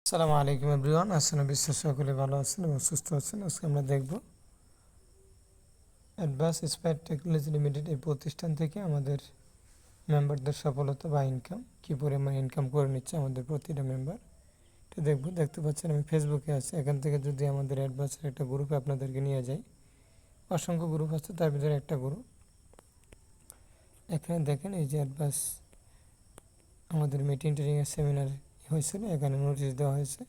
আসসালামু আলাইকুম এভরিওয়ান। আসলে বিশ্বাস সকলে ভালো আছেন এবং সুস্থ আছেন। আজকে আমরা দেখব অ্যাডভান্স স্পাইট টেকনোলজি লিমিটেড এই প্রতিষ্ঠান থেকে আমাদের মেম্বারদের সফলতা বা ইনকাম কী পরিমাণ ইনকাম করে নিচ্ছে আমাদের প্রতিটা মেম্বার, এটা দেখব। দেখতে পাচ্ছেন আমি ফেসবুকে আছি। এখান থেকে যদি আমাদের অ্যাডভান্সের একটা গ্রুপে আপনাদেরকে নিয়ে যাই, অসংখ্য গ্রুপ আছে, তার ভিতরে একটা গ্রুপ। এখানে দেখেন এই যে অ্যাডভান্স আমাদের মিটিং ট্রেনিংয়ের সেমিনার হয়েছিল, এখানে নোটিশ দেওয়া হয়েছে।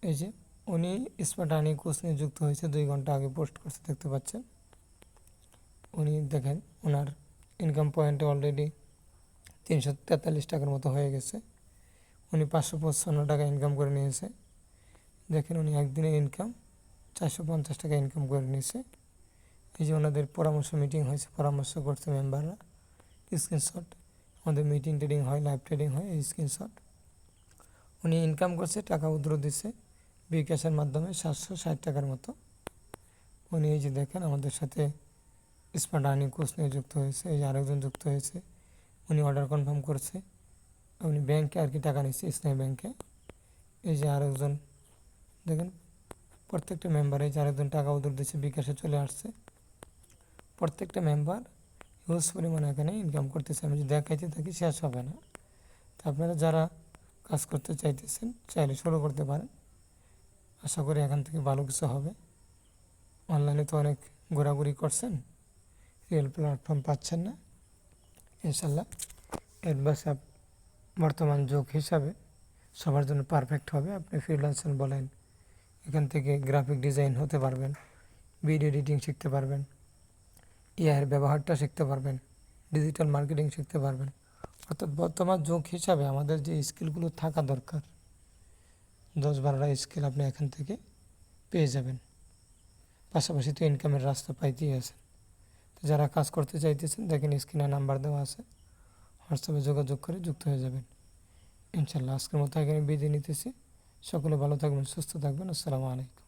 এই যে উনি স্মার্ট আর্নিং কোর্স নিয়ে যুক্ত হয়েছে, 2 ঘন্টা আগে পোস্ট করছে, দেখতে পাচ্ছেন। উনি দেখেন ওনার ইনকাম পয়েন্টে অলরেডি 343 টাকার মতো হয়ে গেছে। উনি 555 টাকা ইনকাম করে নিয়েছে। দেখেন উনি একদিনের ইনকাম 450 টাকা ইনকাম করে নিয়েছে। এই যে ওনাদের পরামর্শ মিটিং হয়েছে, পরামর্শ করছে মেম্বাররা, স্ক্রিনশট। আমাদের মিটিং ট্রেডিং হয়, লাইভ ট্রেডিং হয়, এই স্ক্রিনশট। উনি ইনকাম করছে, টাকা উদ্র দিচ্ছে বিকাশের মাধ্যমে 760 টাকার মতো। উনি এই যে দেখেন আমাদের সাথে স্মার্ট আর্নিং কোর্স নিয়ে যুক্ত হয়েছে। এই যে আরেকজন যুক্ত হয়েছে, উনি অর্ডার কনফার্ম করছে। উনি ব্যাংকে আর কি টাকা নিচ্ছে, ইসলামী ব্যাংকে। এই যে আরেকজন দেখেন, প্রত্যেকটা মেম্বার, এই যে আরেকজন টাকা উদ্ধার দিচ্ছে, বিকাশে চলে আসছে। প্রত্যেকটা মেম্বার হিউজ পরিমাণে এখানে ইনকাম করতেছে। আমি যদি দেখাইতে থাকি শেষ হবে না। তো আপনারা যারা কাজ করতে চাইতেছেন চাইলে শুরু করতে পারেন। আশা করি এখান থেকে ভালো কিছু হবে। অনলাইনে তো অনেক ঘোরাঘুরি করছেন, রিয়েল প্ল্যাটফর্ম পাচ্ছেন না। ইনশাল্লাহ অ্যাডভান্স অ্যাপ বর্তমান যুগ হিসাবে সবার জন্য পারফেক্ট হবে। আপনি ফ্রিল্যান্সার বলেন, এখান থেকে গ্রাফিক ডিজাইন হতে পারবেন, ভিডিও এডিটিং শিখতে পারবেন, এআইয়ের ব্যবহারটা শিখতে পারবেন, ডিজিটাল মার্কেটিং শিখতে পারবেন। অর্থাৎ বর্তমান যুগ হিসাবে আমাদের যে স্কিলগুলো থাকা দরকার, 10-12টা স্কিল আপনি এখান থেকে পেয়ে যাবেন। পাশাপাশি তো ইনকামের রাস্তা পাইতেই আছেন। তো যারা কাজ করতে চাইতেছেন দেখেন স্ক্রিনে নাম্বার দেওয়া আছে, হোয়াটসঅ্যাপে যোগাযোগ করে যুক্ত হয়ে যাবেন। ইনশাল্লাহ আজকের মতো এখানে বিদায় নিতেছি। সকলে ভালো থাকবেন, সুস্থ থাকবেন। আসসালামু আলাইকুম।